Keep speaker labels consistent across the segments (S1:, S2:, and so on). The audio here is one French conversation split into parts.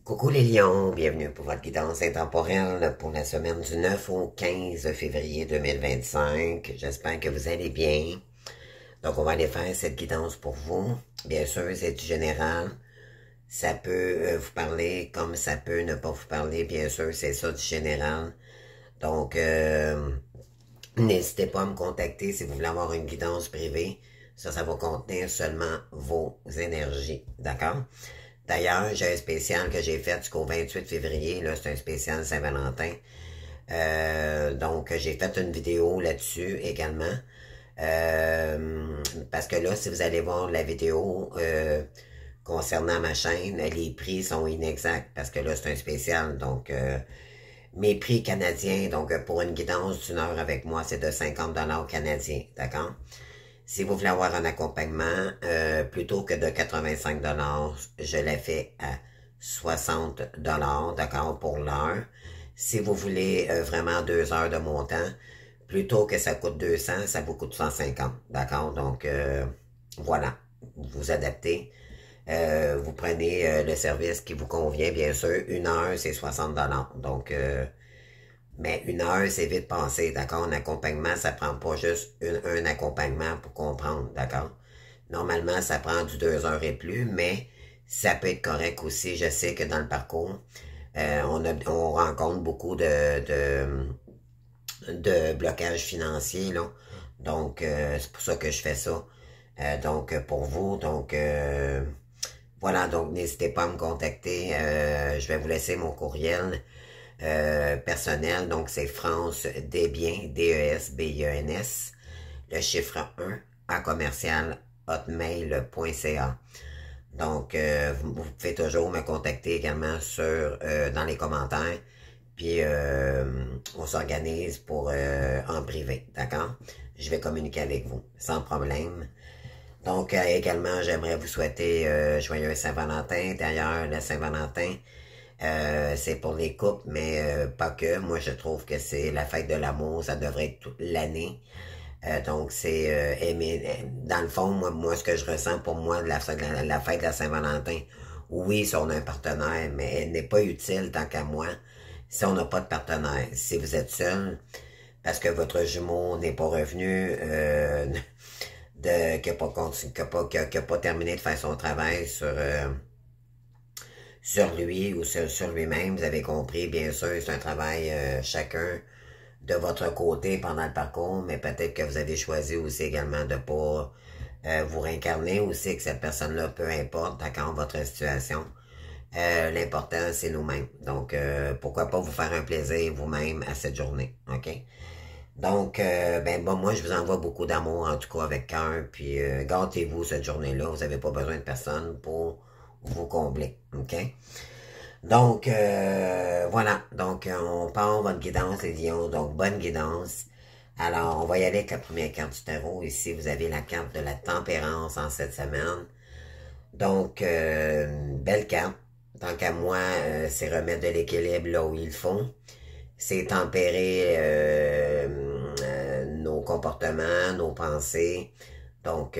S1: Coucou les lions, bienvenue pour votre guidance intemporelle pour la semaine du 9 au 15 février 2025. J'espère que vous allez bien. Donc on va aller faire cette guidance pour vous. Bien sûr, c'est du général. Ça peut vous parler comme ça peut ne pas vous parler. Bien sûr, c'est ça du général. Donc, n'hésitez pas à me contacter si vous voulez avoir une guidance privée. Ça va contenir seulement vos énergies. D'accord? D'ailleurs, j'ai un spécial que j'ai fait jusqu'au 28 février. Là, c'est un spécial Saint-Valentin. Donc, j'ai fait une vidéo là-dessus également. Parce que là, si vous allez voir la vidéo concernant ma chaîne, les prix sont inexacts. Parce que là, c'est un spécial. Donc, mes prix canadiens, donc pour une guidance d'une heure avec moi, c'est de 50$ canadiens. D'accord? Si vous voulez avoir un accompagnement, plutôt que de 85$, je l'ai fait à 60$, d'accord, pour l'heure. Si vous voulez vraiment 2 heures de mon temps, plutôt que ça coûte 200, ça vous coûte 150$, d'accord? Donc, voilà, vous adaptez. Vous prenez le service qui vous convient, bien sûr. Une heure, c'est 60$. Donc, mais une heure, c'est vite passé, d'accord? Un accompagnement, ça prend pas juste un accompagnement pour comprendre, d'accord? Normalement, ça prend du 2 heures et plus, mais ça peut être correct aussi. Je sais que dans le parcours, on rencontre beaucoup de blocages financiers, là. Donc, c'est pour ça que je fais ça. Donc, pour vous, donc, voilà, donc n'hésitez pas à me contacter. Je vais vous laisser mon courriel personnel. Donc, c'est France Desbiens, D-E-S-B-I-E-N-S, le chiffre 1 à commercial hotmail.ca. Donc, vous pouvez toujours me contacter également dans les commentaires. Puis, on s'organise pour en privé, d'accord? Je vais communiquer avec vous, sans problème. Donc, également, j'aimerais vous souhaiter joyeux Saint-Valentin. D'ailleurs, le Saint-Valentin, c'est pour les couples, mais pas que. Moi, je trouve que c'est la fête de l'amour. Ça devrait être toute l'année. Donc, c'est aimer. Dans le fond, moi, ce que je ressens pour moi de la fête de la Saint-Valentin, oui, si on a un partenaire, mais elle n'est pas utile tant qu'à moi si on n'a pas de partenaire. Si vous êtes seul, parce que votre jumeau n'est pas revenu, qui n'a pas terminé de faire son travail sur lui ou sur lui-même, vous avez compris, bien sûr, c'est un travail chacun de votre côté pendant le parcours, mais peut-être que vous avez choisi aussi également de pas vous réincarner aussi, que cette personne-là, peu importe, d'accord, votre situation. L'important, c'est nous-mêmes. Donc, pourquoi pas vous faire un plaisir vous-même à cette journée, ok? Donc, moi, je vous envoie beaucoup d'amour, en tout cas, avec cœur, puis gâtez-vous cette journée-là. Vous n'avez pas besoin de personne pour vous combler, ok? Donc, voilà. Donc, on part votre guidance, les lions. Donc, bonne guidance. Alors, on va y aller avec la première carte du tarot. Ici, vous avez la carte de la tempérance en cette semaine. Donc, belle carte. Tant qu'à moi, c'est remettre de l'équilibre là où il faut. C'est tempérer nos comportements, nos pensées. Donc,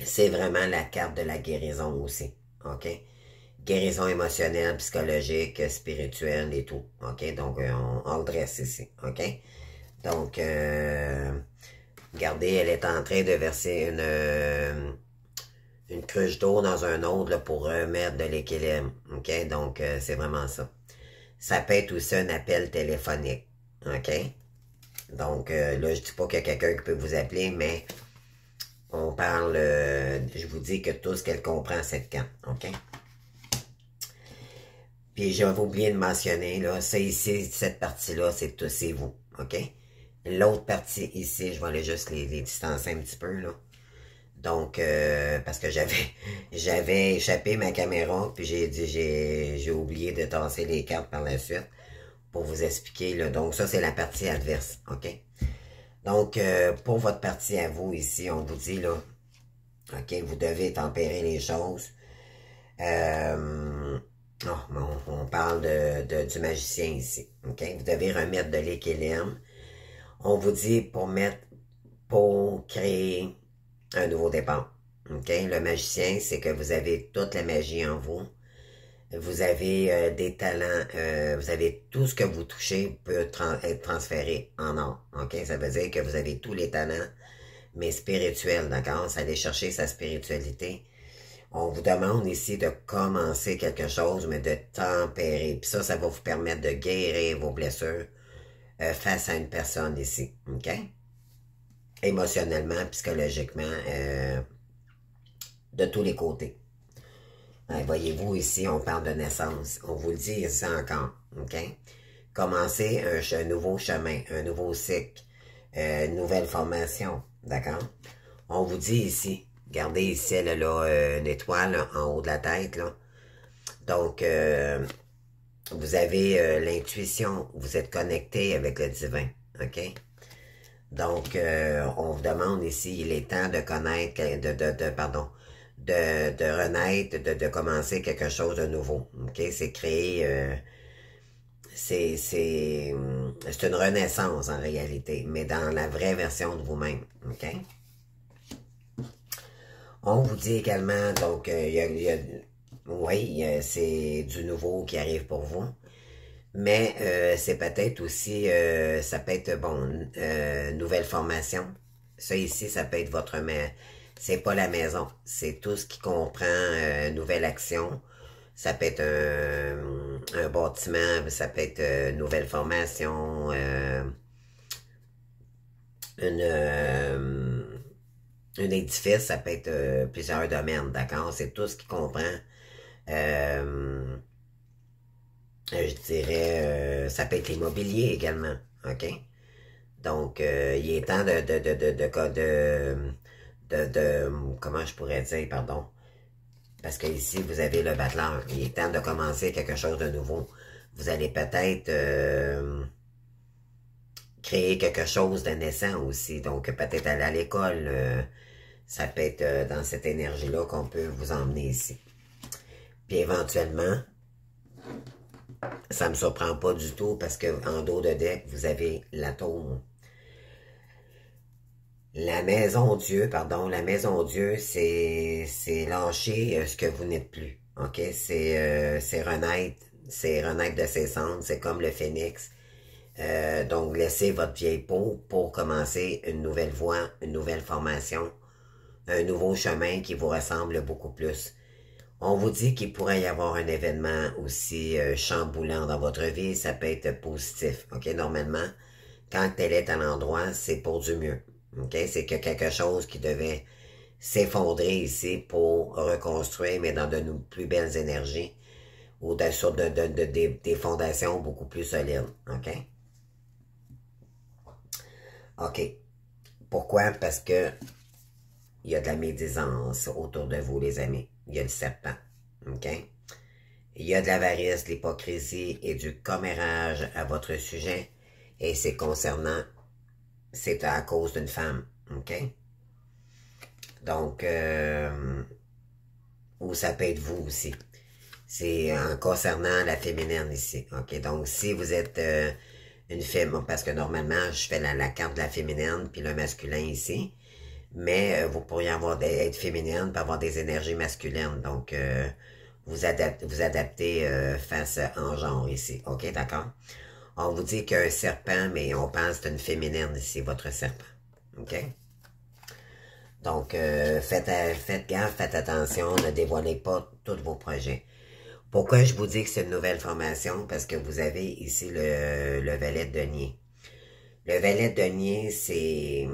S1: c'est vraiment la carte de la guérison aussi. OK? Guérison émotionnelle, psychologique, spirituelle et tout. OK? Donc, on le dresse ici. OK? Donc, regardez, elle est en train de verser une cruche d'eau dans un autre là, pour remettre de l'équilibre. OK? Donc, c'est vraiment ça. Ça peut être aussi un appel téléphonique. OK? Donc, là, je dis pas qu'il y a quelqu'un qui peut vous appeler, mais on parle, je vous dis que tout ce qu'elle comprend, cette carte. OK? Puis, j'avais oublié de mentionner, là, ça ici, cette partie-là, c'est vous. OK? L'autre partie ici, je vais aller juste les distancer un petit peu, là. Donc, parce que j'avais échappé ma caméra, puis j'ai oublié de tasser les cartes par la suite pour vous expliquer, là. Donc, ça, c'est la partie adverse, OK? Donc, pour votre partie à vous, ici, on vous dit, là, OK, vous devez tempérer les choses. On parle du magicien ici, OK? Vous devez remettre de l'équilibre. On vous dit pour créer un nouveau départ, OK? Le magicien, c'est que vous avez toute la magie en vous. Vous avez des talents, vous avez tout ce que vous touchez peut être transféré en or. OK? Ça veut dire que vous avez tous les talents, mais spirituels, d'accord? C'est aller chercher sa spiritualité. On vous demande ici de commencer quelque chose, mais de tempérer. Puis ça va vous permettre de guérir vos blessures face à une personne ici. OK? Émotionnellement, psychologiquement, de tous les côtés. Voyez-vous, ici, on parle de naissance. On vous le dit ici encore. OK? Commencez un nouveau chemin, un nouveau cycle, une nouvelle formation. D'accord? On vous dit ici, regardez ici, là, une étoile là, en haut de la tête. Là. Donc, vous avez l'intuition, vous êtes connecté avec le divin. OK? Donc, on vous demande ici, il est temps de connaître, de renaître, de commencer quelque chose de nouveau. OK? C'est créer, c'est une renaissance en réalité, mais dans la vraie version de vous-même. OK? On vous dit également, donc, oui, c'est du nouveau qui arrive pour vous. Mais c'est peut-être aussi, ça peut être, bon, nouvelle formation. Ça ici, ça peut être votre... Mais c'est pas la maison. C'est tout ce qui comprend nouvelle action. Ça peut être un bâtiment, ça peut être nouvelle formation, un édifice, ça peut être plusieurs domaines, d'accord? C'est tout ce qui comprend... je dirais, ça peut être l'immobilier également, OK? Donc, il est temps comment je pourrais dire, pardon, parce que ici, vous avez le battleur. Il est temps de commencer quelque chose de nouveau. Vous allez peut-être créer quelque chose de naissant aussi, donc peut-être aller à l'école. Ça peut être dans cette énergie-là qu'on peut vous emmener ici. Puis éventuellement, ça me surprend pas du tout parce que en dos de deck, vous avez la tour. La maison Dieu, pardon, la maison Dieu, c'est lâcher ce que vous n'êtes plus. OK? C'est renaître de ses cendres, c'est comme le phénix. Donc, laissez votre vieille peau pour commencer une nouvelle voie, une nouvelle formation, un nouveau chemin qui vous ressemble beaucoup plus. On vous dit qu'il pourrait y avoir un événement aussi chamboulant dans votre vie, ça peut être positif. OK? Normalement, quand elle est à l'endroit, c'est pour du mieux. OK? C'est que quelque chose qui devait s'effondrer ici pour reconstruire, mais dans de plus belles énergies ou sur des fondations beaucoup plus solides. OK? OK. Pourquoi? Parce que il y a de la médisance autour de vous, les amis. Il y a le serpent. OK? Il y a de l'avarice, de l'hypocrisie et du commérage à votre sujet. Et c'est à cause d'une femme. OK? Donc, ou ça peut être vous aussi. C'est en concernant la féminine ici. OK? Donc, si vous êtes une femme, parce que normalement, je fais la carte de la féminine puis le masculin ici. Mais vous pourriez être féminine et avoir des énergies masculines. Donc, vous adaptez face en genre ici. OK, d'accord? On vous dit qu'un serpent, mais on pense que c'est une féminine ici, votre serpent. OK? Donc, faites gaffe, faites attention, ne dévoilez pas tous vos projets. Pourquoi je vous dis que c'est une nouvelle formation? Parce que vous avez ici le valet de denier. Le valet de denier, c'est...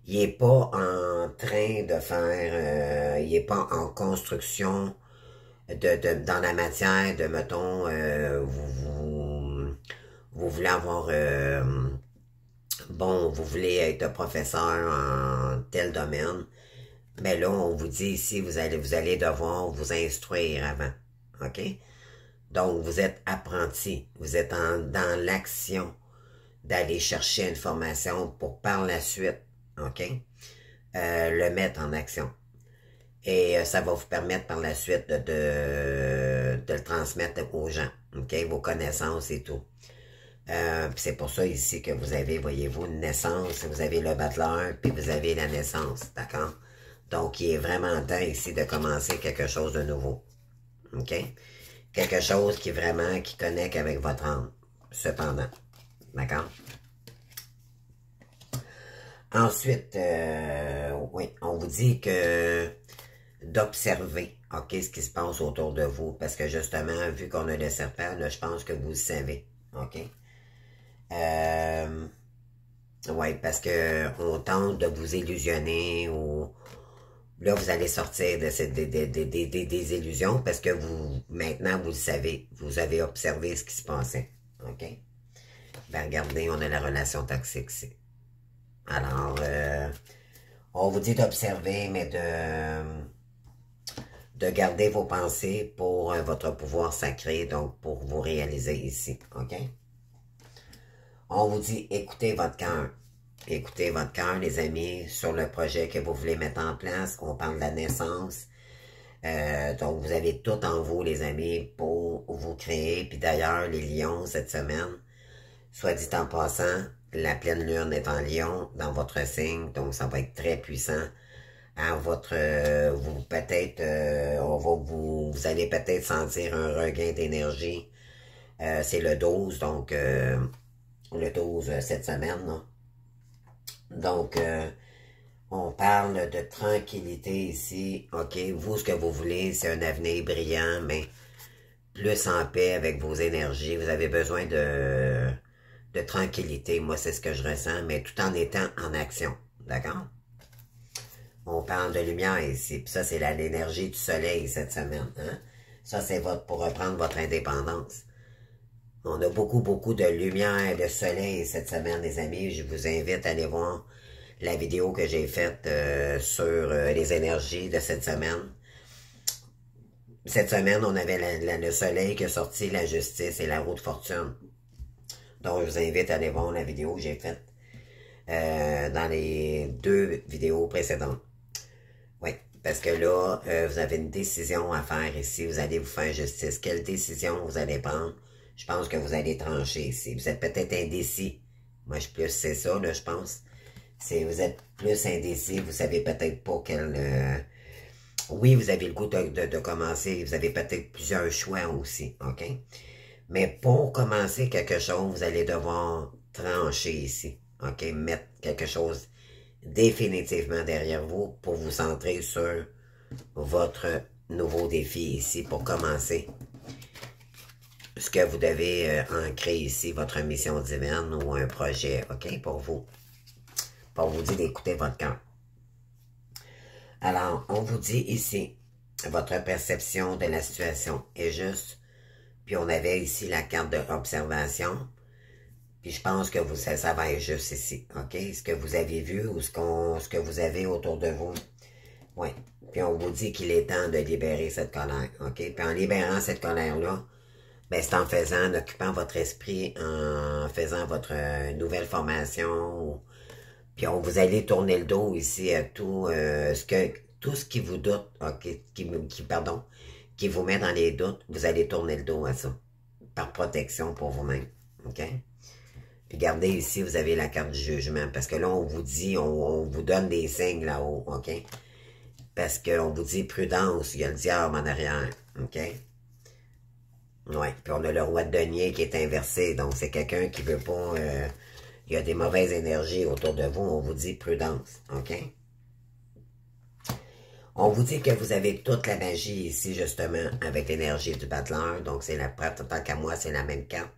S1: Il n'est pas en train de faire... il n'est pas en construction dans la matière de, mettons, vous voulez avoir... bon, vous voulez être professeur en tel domaine. Mais là, on vous dit ici, vous allez devoir vous instruire avant. OK? Donc, vous êtes apprenti. Vous êtes dans l'action d'aller chercher une formation pour par la suite, OK? Le mettre en action. Et ça va vous permettre par la suite de le transmettre aux gens, OK? Vos connaissances et tout. C'est pour ça ici que vous avez, voyez-vous, une naissance. Vous avez le battleur, puis vous avez la naissance, d'accord? Donc, il est vraiment temps ici de commencer quelque chose de nouveau. OK? Quelque chose qui vraiment, qui connecte avec votre âme. Cependant. D'accord? Ensuite, oui, on vous dit que d'observer, OK, ce qui se passe autour de vous. Parce que justement, vu qu'on a le serpent, là, je pense que vous le savez. OK? Oui, parce que on tente de vous illusionner ou là, vous allez sortir de des illusions parce que vous, maintenant, vous le savez. Vous avez observé ce qui se passait. OK? Ben, regardez, on a la relation toxique ici. Alors, on vous dit d'observer, mais de garder vos pensées pour votre pouvoir sacré, donc pour vous réaliser ici. OK? On vous dit, écoutez votre cœur. Écoutez votre cœur, les amis, sur le projet que vous voulez mettre en place. On parle de la naissance. Donc, vous avez tout en vous, les amis, pour vous créer. Puis d'ailleurs, les lions, cette semaine, soit dit en passant, la pleine lune est en lion dans votre signe. Donc, ça va être très puissant. À votre, vous peut-être, vous allez peut-être sentir un regain d'énergie. C'est le 12, donc le 12 cette semaine, là. Donc, on parle de tranquillité ici. OK, vous, ce que vous voulez, c'est un avenir brillant, mais plus en paix avec vos énergies. Vous avez besoin de tranquillité. Moi, c'est ce que je ressens, mais tout en étant en action. D'accord? On parle de lumière ici. Puis ça, c'est l'énergie du soleil cette semaine. Hein? Ça, c'est pour reprendre votre indépendance. On a beaucoup de lumière, de soleil cette semaine, les amis. Je vous invite à aller voir la vidéo que j'ai faite sur les énergies de cette semaine. Cette semaine, on avait le soleil qui a sorti la justice et la roue de fortune. Donc, je vous invite à aller voir la vidéo que j'ai faite dans les 2 vidéos précédentes. Oui, parce que là, vous avez une décision à faire ici. Vous allez vous faire justice. Quelle décision vous allez prendre? Je pense que vous allez trancher ici. Vous êtes peut-être indécis. Moi, c'est ça, là, je pense. Vous êtes plus indécis. Vous savez peut-être pas quel... oui, vous avez le goût de commencer. Vous avez peut-être plusieurs choix aussi, OK? Mais pour commencer quelque chose, vous allez devoir trancher ici, OK? Mettre quelque chose définitivement derrière vous pour vous centrer sur votre nouveau défi ici pour commencer. Ce que vous devez ancrer ici, votre mission divine ou un projet, OK, pour vous. Pour vous dire d'écouter votre cœur. Alors, on vous dit ici, votre perception de la situation est juste. Puis on avait ici la carte d'observation. Puis je pense que ça va être juste ici, OK? Ce que vous avez vu ou ce que vous avez autour de vous. Oui. Puis on vous dit qu'il est temps de libérer cette colère, OK? Puis en libérant cette colère-là, ben c'est en faisant, en occupant votre esprit, en faisant votre nouvelle formation. Puis vous allez tourner le dos ici à tout ce qui vous doute, OK? Qui vous met dans les doutes, vous allez tourner le dos à ça. Par protection pour vous-même, OK? Puis regardez ici, vous avez la carte du jugement. Parce que là, on vous dit, on vous donne des signes là-haut, OK? Parce qu'on vous dit prudence, il y a le diable en arrière, OK? Ouais, puis on a le roi de denier qui est inversé. Donc, c'est quelqu'un qui veut pas... il y a des mauvaises énergies autour de vous. On vous dit prudence, OK? On vous dit que vous avez toute la magie ici, justement, avec l'énergie du battleur. Donc, c'est tant qu'à moi, c'est la même carte.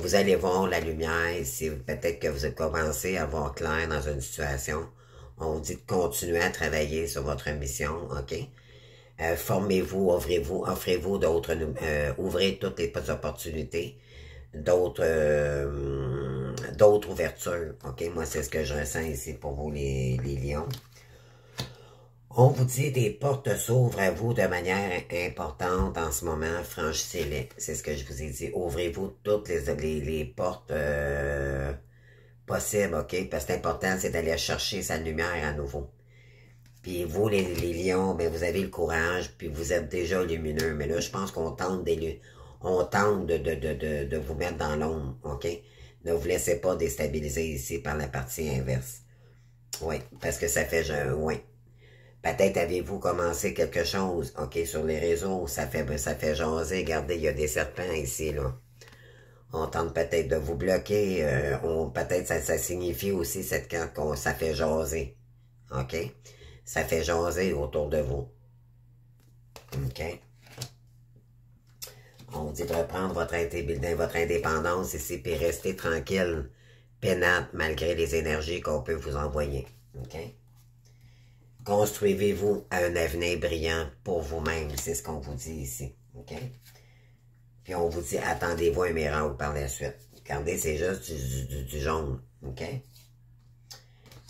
S1: Vous allez voir la lumière ici. Peut-être que vous commencez à voir clair dans une situation. On vous dit de continuer à travailler sur votre mission, OK? Formez-vous, offrez-vous d'autres... ouvrez toutes les opportunités, d'autres ouvertures, OK? Moi, c'est ce que je ressens ici pour vous, les lions. On vous dit des portes s'ouvrent à vous de manière importante en ce moment. Franchissez-les. C'est ce que je vous ai dit. Ouvrez-vous toutes les portes possibles, OK? Parce que l'important, c'est d'aller chercher sa lumière à nouveau. Puis vous, les lions, ben, vous avez le courage, puis vous êtes déjà lumineux. Mais là, je pense qu'on tente de vous mettre dans l'ombre, OK? Ne vous laissez pas déstabiliser ici par la partie inverse. Oui, parce que ça fait... oui. Peut-être avez-vous commencé quelque chose, OK, sur les réseaux, ça fait jaser. Regardez, il y a des serpents ici, là. On tente peut-être de vous bloquer. Peut-être ça signifie aussi cette carte qu'on ça fait jaser. OK? Ça fait jaser autour de vous. OK? On dit de reprendre votre indépendance ici, puis rester tranquille, peinante, malgré les énergies qu'on peut vous envoyer. OK? Construisez-vous un avenir brillant pour vous-même, c'est ce qu'on vous dit ici. OK? Puis on vous dit, attendez-vous un miracle par la suite. Regardez, c'est juste du jaune. OK?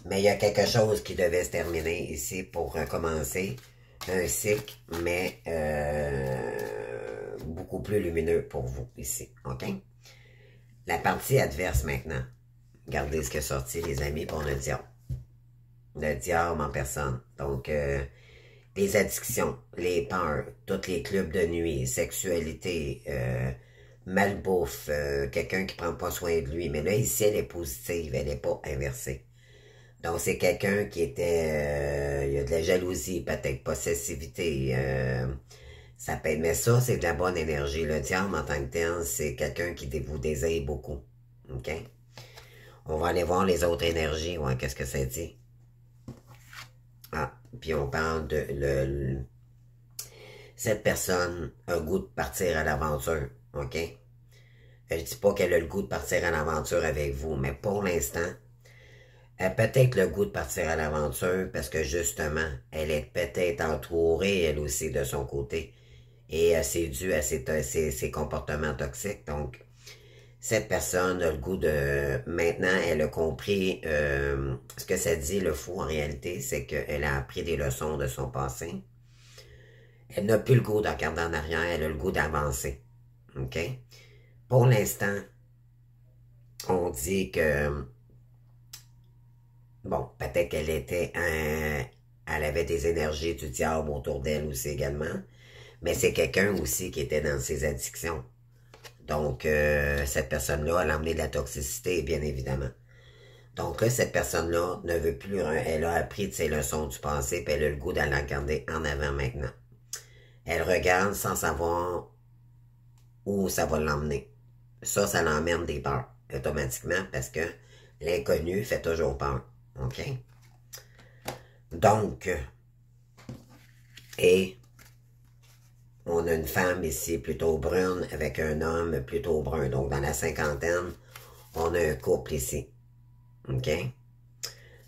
S1: Mais il y a quelque chose qui devait se terminer ici pour recommencer. Un cycle, mais beaucoup plus lumineux pour vous ici. OK? La partie adverse maintenant. Regardez ce qui est sorti, les amis, pour le diable. Le diable en personne. Donc, les addictions, les peurs, tous les clubs de nuit, sexualité, malbouffe, quelqu'un qui prend pas soin de lui. Mais là, ici, elle est positive, elle n'est pas inversée. Donc, c'est quelqu'un qui était... il y a de la jalousie, peut-être, possessivité. Ça peut être... Mais ça, c'est de la bonne énergie. Le diable, en tant que tel, c'est quelqu'un qui vous désire beaucoup. OK? On va aller voir les autres énergies. Ouais, qu'est-ce que ça dit? Ah, puis on parle de... Cette personne a le goût de partir à l'aventure. OK? Je dis pas qu'elle a le goût de partir à l'aventure avec vous, mais pour l'instant... Elle a peut-être le goût de partir à l'aventure parce que justement, elle est peut-être entourée, elle aussi, de son côté. Et c'est dû à ses comportements toxiques. Donc, cette personne a le goût de... Maintenant, elle a compris ce que ça dit, le fou, en réalité, c'est qu'elle a appris des leçons de son passé. Elle n'a plus le goût de regarder en arrière, elle a le goût d'avancer. OK? Pour l'instant, on dit que... Bon, peut-être qu'elle était elle avait des énergies du diable autour d'elle aussi également. Mais c'est quelqu'un aussi qui était dans ses addictions. Donc, cette personne-là, elle a emmené de la toxicité, bien évidemment. Donc là, cette personne-là ne veut plus... Elle a appris de ses leçons du passé, puis elle a le goût d'aller regarder en avant maintenant. Elle regarde sans savoir où ça va l'emmener. Ça l'emmène des peurs, automatiquement, parce que l'inconnu fait toujours peur. OK? Donc, et on a une femme ici plutôt brune avec un homme plutôt brun. Donc, dans la cinquantaine, on a un couple ici. OK?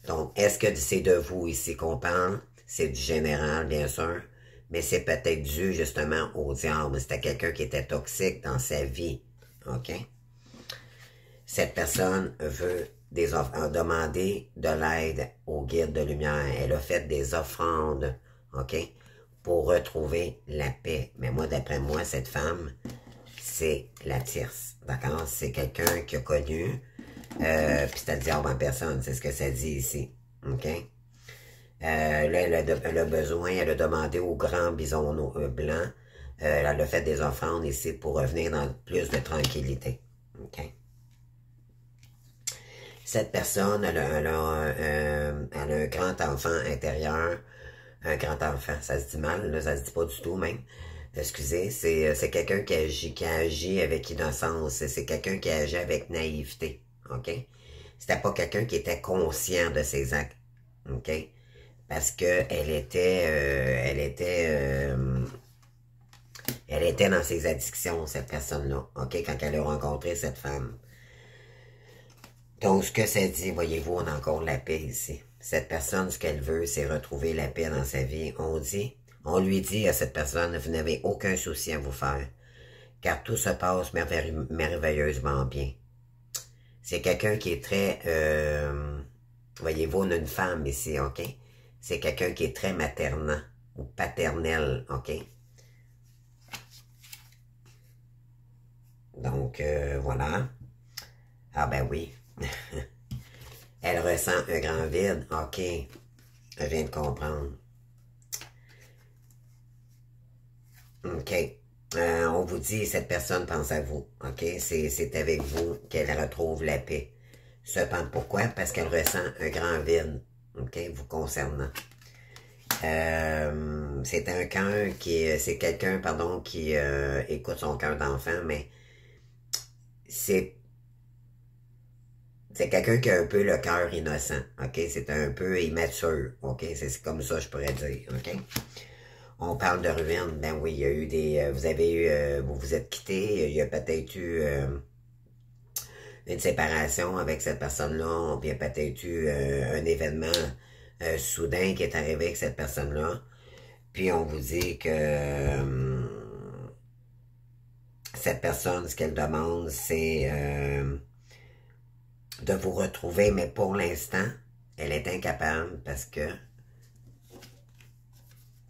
S1: Donc, est-ce que c'est de vous ici qu'on parle? C'est du général, bien sûr. Mais c'est peut-être dû justement au diable. C'était quelqu'un qui était toxique dans sa vie. OK? Cette personne veut a demandé de l'aide au guide de lumière. Elle a fait des offrandes, OK, pour retrouver la paix. Mais moi, d'après moi, cette femme, c'est la tierce, d'accord? C'est quelqu'un qui a connu, puis c'est le diable en personne, c'est ce que ça dit ici, OK? Là, elle a besoin, elle a demandé au grand bison blanc, elle a fait des offrandes ici pour revenir dans plus de tranquillité, OK? Cette personne, elle a un grand enfant intérieur. Un grand enfant, ça se dit mal, là, ça se dit pas du tout même. Excusez, c'est quelqu'un qui agit avec innocence. C'est quelqu'un qui agit avec naïveté. OK? C'était pas quelqu'un qui était conscient de ses actes. OK? Parce que elle était dans ses addictions, cette personne-là. OK? Quand elle a rencontré cette femme. Donc, ce que ça dit, voyez-vous, on a encore la paix ici. Cette personne, ce qu'elle veut, c'est retrouver la paix dans sa vie. On lui dit à cette personne, vous n'avez aucun souci à vous faire, car tout se passe merveilleusement bien. C'est quelqu'un qui est très, voyez-vous, on a une femme ici, OK? C'est quelqu'un qui est très maternant ou paternel, OK? Donc, voilà. Ah ben oui. Elle ressent un grand vide. OK. Je viens de comprendre. OK. On vous dit, cette personne pense à vous. OK? C'est avec vous qu'elle retrouve la paix. Cependant, pourquoi? Parce qu'elle ressent un grand vide. OK? Vous concernant. C'est un cœur c'est quelqu'un, pardon, qui écoute son cœur d'enfant, mais c'est quelqu'un qui a un peu le cœur innocent, ok? C'est un peu immature, ok? C'est comme ça, je pourrais dire, ok? On parle de ruines, ben oui, il y a eu des... vous avez eu... vous vous êtes quittés, il y a peut-être eu une séparation avec cette personne-là, puis il y a peut-être eu un événement soudain qui est arrivé avec cette personne-là, puis on vous dit que cette personne, ce qu'elle demande, c'est de vous retrouver, mais pour l'instant, elle est incapable parce que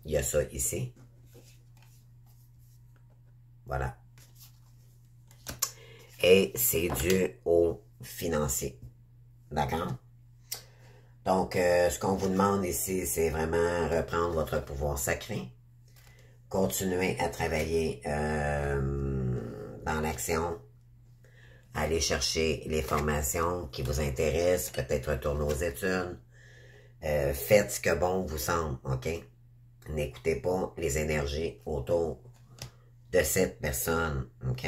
S1: il y a ça ici. Voilà. Et c'est dû au financier. D'accord? Donc, ce qu'on vous demande ici, c'est vraiment reprendre votre pouvoir sacré. Continuer à travailler dans l'action. Aller chercher les formations qui vous intéressent. Peut-être retourner aux études. Faites ce que bon vous semble, ok? N'écoutez pas les énergies autour de cette personne, ok?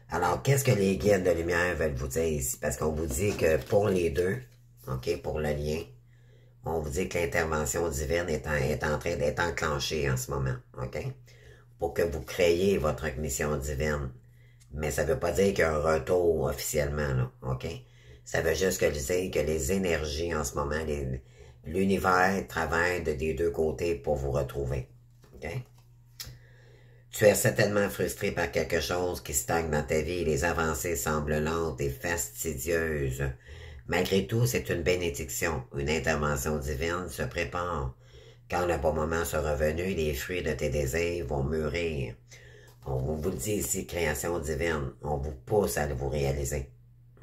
S1: Alors, qu'est-ce que les guides de lumière veulent vous dire ici? Parce qu'on vous dit que pour les deux, ok, pour le lien, on vous dit que l'intervention divine est en train d'être enclenchée en ce moment, ok? Pour que vous créiez votre mission divine. Mais ça ne veut pas dire qu'il y a un retour officiellement, là, ok? Ça veut juste dire que les énergies en ce moment, l'univers travaille des deux côtés pour vous retrouver. OK? Tu es certainement frustré par quelque chose qui stagne dans ta vie. Les avancées semblent lentes et fastidieuses. Malgré tout, c'est une bénédiction. Une intervention divine se prépare. Quand le bon moment sera venu, les fruits de tes désirs vont mûrir. On vous le dit ici, création divine. On vous pousse à vous réaliser.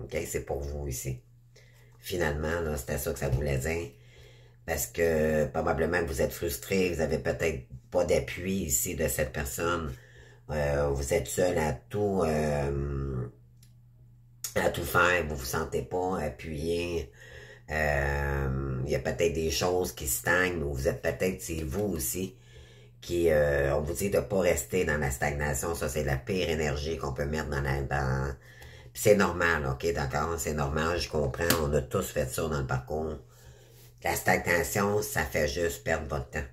S1: OK? C'est pour vous ici. Finalement, là, c'était ça que ça voulait dire. Parce que probablement que vous êtes frustré, vous avez peut-être pas d'appui ici de cette personne. Vous êtes seul à tout faire, vous vous sentez pas appuyé. Il y a peut-être des choses qui stagnent, mais vous êtes peut-être, c'est vous aussi, qui, on vous dit de pas rester dans la stagnation. Ça, c'est la pire énergie qu'on peut mettre dans c'est normal, ok, d'accord? C'est normal, je comprends, on a tous fait ça dans le parcours. La stagnation, ça fait juste perdre votre temps.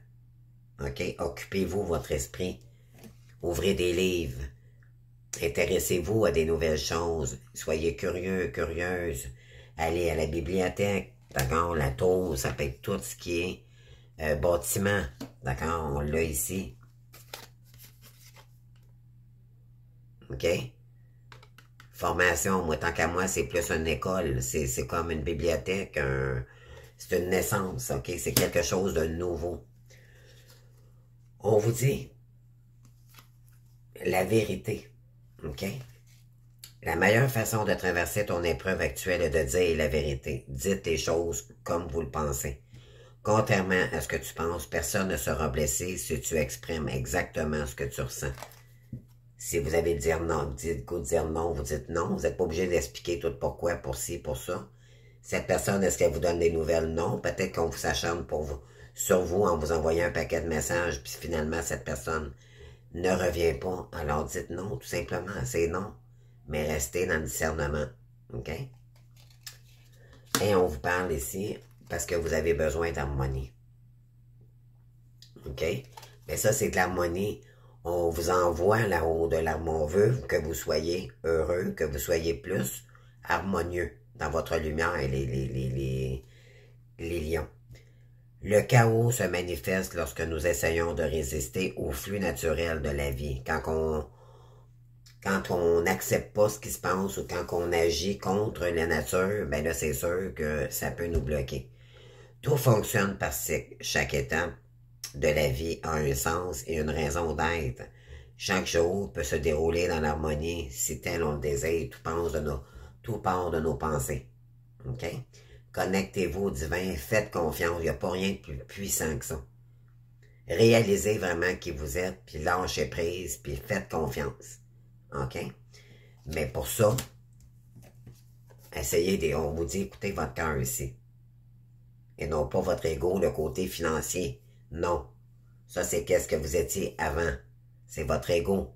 S1: OK? Occupez-vous votre esprit. Ouvrez des livres. Intéressez-vous à des nouvelles choses. Soyez curieux, curieuse. Allez à la bibliothèque. D'accord? La tour, ça peut être tout ce qui est bâtiment. D'accord? On l'a ici. OK? Formation, moi, tant qu'à moi, c'est plus une école. C'est comme une bibliothèque, c'est une naissance, OK? C'est quelque chose de nouveau. On vous dit la vérité, OK? La meilleure façon de traverser ton épreuve actuelle est de dire la vérité. Dites les choses comme vous le pensez. Contrairement à ce que tu penses, personne ne sera blessé si tu exprimes exactement ce que tu ressens. Si vous avez dire non, dire non, vous dites non. Vous n'êtes pas obligé d'expliquer tout pourquoi, pour ci, pour ça. Cette personne, est-ce qu'elle vous donne des nouvelles? Non. Peut-être qu'on s'acharne sur vous en vous envoyant un paquet de messages, puis finalement, cette personne ne revient pas. Alors dites non, tout simplement. C'est non. Mais restez dans le discernement. OK? Et on vous parle ici parce que vous avez besoin d'harmonie. OK? Mais ça, c'est de l'harmonie. On vous envoie là-haut de l'harmonie. On veut que vous soyez heureux, que vous soyez plus harmonieux dans votre lumière, les lions. Le chaos se manifeste lorsque nous essayons de résister au flux naturel de la vie. Quand on n'accepte pas ce qui se passe ou quand on agit contre la nature, ben là, c'est sûr que ça peut nous bloquer. Tout fonctionne par cycle. Chaque étape de la vie a un sens et une raison d'être. Chaque jour peut se dérouler dans l'harmonie si tel on le désire. Tout part de nos pensées. OK? Connectez-vous au divin, faites confiance. Il n'y a pas rien de plus puissant que ça. Réalisez vraiment qui vous êtes, puis lâchez prise, puis faites confiance. OK? Mais pour ça, on vous dit, écoutez votre cœur ici. et non pas votre ego, le côté financier. Non. Ça, c'est qu'est-ce que vous étiez avant. C'est votre ego.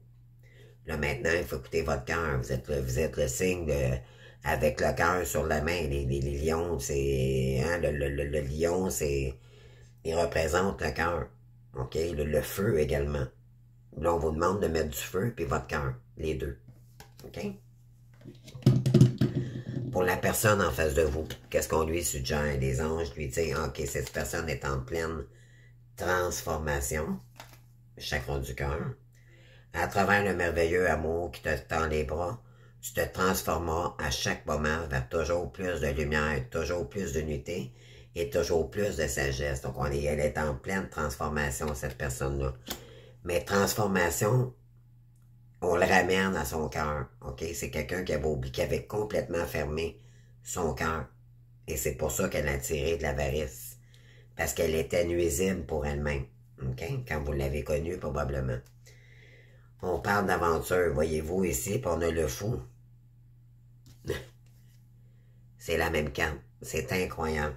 S1: Là, maintenant, il faut écouter votre cœur. Vous êtes le signe de, avec le cœur sur la main. Les lions, c'est, hein, le lion, c'est, il représente le cœur. OK? Le feu également. Là, on vous demande de mettre du feu puis votre cœur. Les deux. OK? Pour la personne en face de vous, qu'est-ce qu'on lui suggère? Les anges lui disent, OK, cette personne est en pleine transformation, chakra du cœur. À travers le merveilleux amour qui te tend les bras, tu te transformeras à chaque moment vers toujours plus de lumière, toujours plus d'unité et toujours plus de sagesse. Donc, elle est en pleine transformation, cette personne-là. Mais transformation, on le ramène à son cœur, OK? C'est quelqu'un qui avait complètement fermé son cœur. Et c'est pour ça qu'elle a tiré de l'avarice. Parce qu'elle était nuisible pour elle-même, OK? Quand vous l'avez connue, probablement. On parle d'aventure, voyez-vous ici, puis on a le fou. C'est la même carte. C'est incroyable.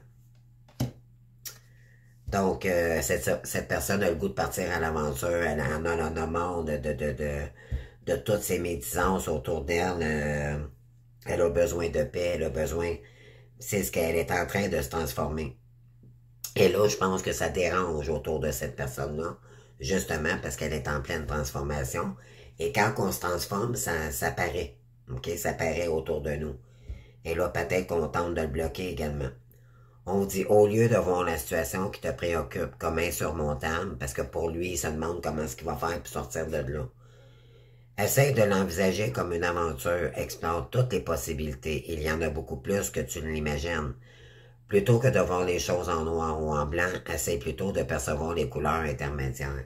S1: Donc, cette personne a le goût de partir à l'aventure. Elle en a marre de toutes ces médisances autour d'elle. Elle a besoin de paix, elle a besoin... C'est ce qu'elle est en train de se transformer. Et là, je pense que ça dérange autour de cette personne-là, justement parce qu'elle est en pleine transformation. Et quand on se transforme, ça paraît. OK? Ça paraît autour de nous. Et là, peut-être qu'on tente de le bloquer également. On dit, au lieu de voir la situation qui te préoccupe comme insurmontable, parce que pour lui, il se demande comment est-ce qu'il va faire pour sortir de là. Essaye de l'envisager comme une aventure, explore toutes les possibilités. Il y en a beaucoup plus que tu ne l'imagines. Plutôt que de voir les choses en noir ou en blanc, essaye plutôt de percevoir les couleurs intermédiaires.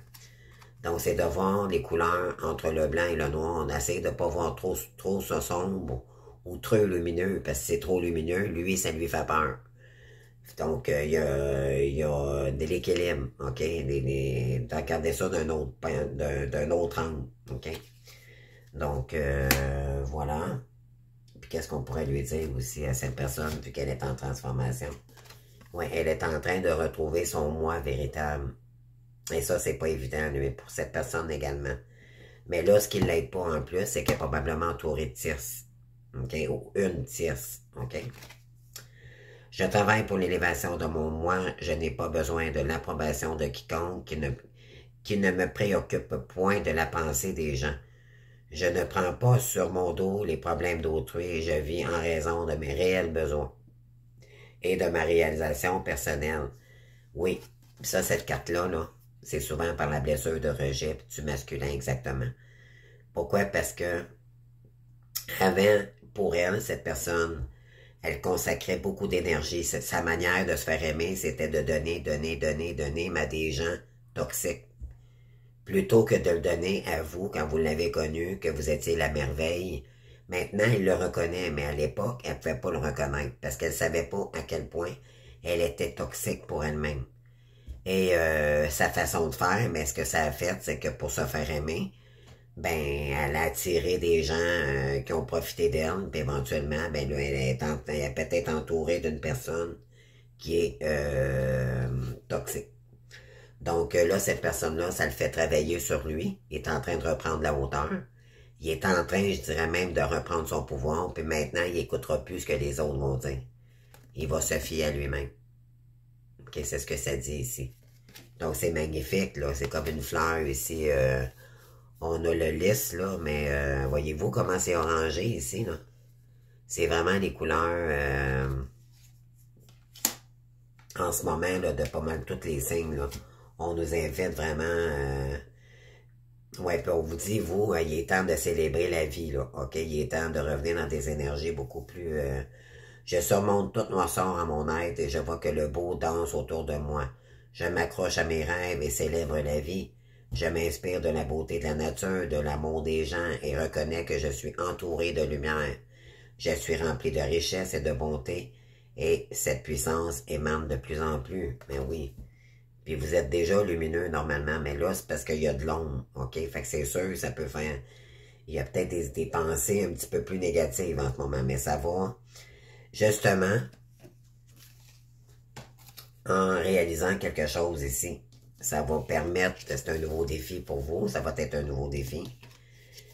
S1: Donc, c'est de voir les couleurs entre le blanc et le noir. On essaie de ne pas voir trop ça sombre ou trop lumineux, parce que c'est trop lumineux, lui, ça lui fait peur. Donc, il y a de l'équilibre, OK? Regardez ça d'un autre angle, OK? Donc, voilà. Puis qu'est-ce qu'on pourrait lui dire aussi à cette personne, vu qu'elle est en transformation? Oui, elle est en train de retrouver son moi véritable. Et ça, c'est pas évident, lui, pour cette personne également. Mais là, ce qui ne l'aide pas en plus, c'est qu'elle est probablement entourée de tierces. OK? Ou une tierce. OK? Je travaille pour l'élévation de mon moi. Je n'ai pas besoin de l'approbation de quiconque qui ne me préoccupe point de la pensée des gens. Je ne prends pas sur mon dos les problèmes d'autrui et je vis en raison de mes réels besoins et de ma réalisation personnelle. Oui, ça, cette carte-là, là, c'est souvent par la blessure de rejet du masculin, exactement. Pourquoi? Parce que avant, pour elle, cette personne, elle consacrait beaucoup d'énergie. Sa manière de se faire aimer, c'était de donner, mais à des gens toxiques. Plutôt que de le donner à vous quand vous l'avez connu, que vous étiez la merveille. Maintenant, elle le reconnaît, mais à l'époque, elle ne pouvait pas le reconnaître parce qu'elle ne savait pas à quel point elle était toxique pour elle-même. Et sa façon de faire, mais ce que ça a fait, c'est que pour se faire aimer, ben, elle a attiré des gens qui ont profité d'elle, puis éventuellement, ben, là, elle est peut-être entourée d'une personne qui est toxique. Donc là, cette personne-là, ça le fait travailler sur lui. Il est en train de reprendre la hauteur. Il est en train, je dirais même, de reprendre son pouvoir. Puis maintenant, il n'écoutera plus ce que les autres vont dire. Il va se fier à lui-même. OK, c'est ce que ça dit ici. Donc c'est magnifique, là. C'est comme une fleur ici. On a le lys, là, mais voyez-vous comment c'est orangé ici, là? C'est vraiment les couleurs en ce moment, là, de pas mal tous les signes, là. On nous invite vraiment... ouais, puis on vous dit, vous, il est temps de célébrer la vie, là, OK? Il est temps de revenir dans des énergies beaucoup plus... je surmonte toute noirceur à mon être et je vois que le beau danse autour de moi. Je m'accroche à mes rêves et célèbre la vie. Je m'inspire de la beauté de la nature, de l'amour des gens et reconnais que je suis entouré de lumière. Je suis rempli de richesse et de bonté et cette puissance émane de plus en plus. Mais oui... Puis vous êtes déjà lumineux normalement, mais là, c'est parce qu'il y a de l'ombre, OK? Fait que c'est sûr, ça peut faire... Il y a peut-être des pensées un petit peu plus négatives en ce moment, mais ça va. Justement, en réalisant quelque chose ici. Ça va permettre, c'est un nouveau défi pour vous, ça va être un nouveau défi.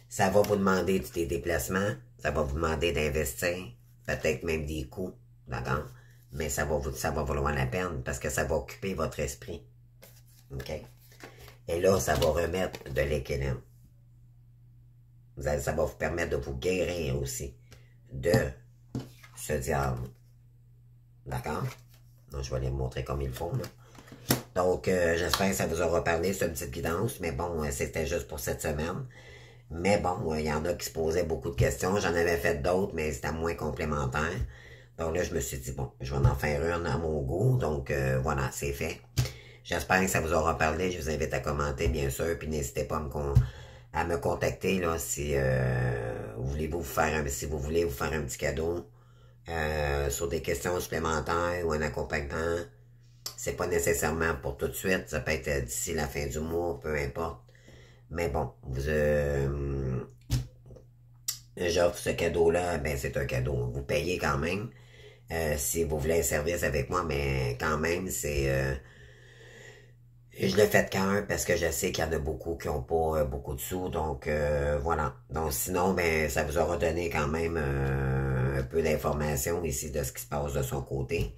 S1: Ça va vous demander des déplacements, ça va vous demander d'investir, peut-être même des coûts, d'accord? Mais ça va valoir la peine parce que ça va occuper votre esprit. OK? Et là, ça va remettre de l'équilibre. Ça va vous permettre de vous guérir aussi de ce diable. D'accord? Donc, je vais les montrer comme il faut, là. Donc, j'espère que ça vous aura parlé, c'est une petite guidance, mais bon, c'était juste pour cette semaine. Mais bon, il y en a qui se posaient beaucoup de questions. J'en avais fait d'autres, mais c'était moins complémentaire. Donc là, je me suis dit, bon, je vais en faire une à mon goût. Donc, voilà, c'est fait. J'espère que ça vous aura parlé. Je vous invite à commenter, bien sûr. Puis n'hésitez pas à me contacter là, si si vous voulez vous faire un petit cadeau sur des questions supplémentaires ou un accompagnement. C'est pas nécessairement pour tout de suite. Ça peut être d'ici la fin du mois, peu importe. Mais bon, j'offre ce cadeau-là, ben c'est un cadeau. Vous payez quand même. Si vous voulez un service avec moi, mais quand même, je le fais de cœur parce que je sais qu'il y en a beaucoup qui n'ont pas beaucoup de sous. Donc, voilà. Donc, sinon, ben ça vous aura donné quand même un peu d'informations ici de ce qui se passe de son côté.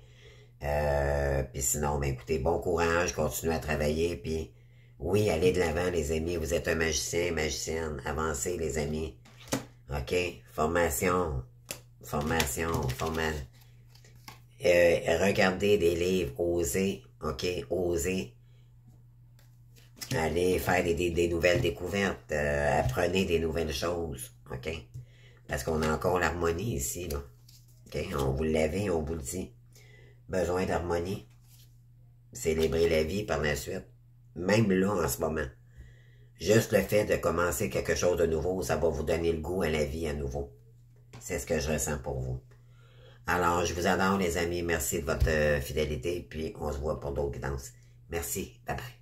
S1: Puis sinon, ben écoutez, bon courage, continuez à travailler, puis oui, allez de l'avant, les amis. Vous êtes un magicien, magicienne. Avancez, les amis. OK? Formation. Regardez des livres. Osez. OK? Osez. Allez faire des nouvelles découvertes. Apprenez des nouvelles choses. OK? Parce qu'on a encore l'harmonie ici, là. OK? On vous l'avait, on vous le dit. Besoin d'harmonie. Célébrer la vie par la suite. Même là, en ce moment. Juste le fait de commencer quelque chose de nouveau, ça va vous donner le goût à la vie à nouveau. C'est ce que je ressens pour vous. Alors, je vous adore, les amis. Merci de votre fidélité. Puis, on se voit pour d'autres guidances. Merci. Bye bye.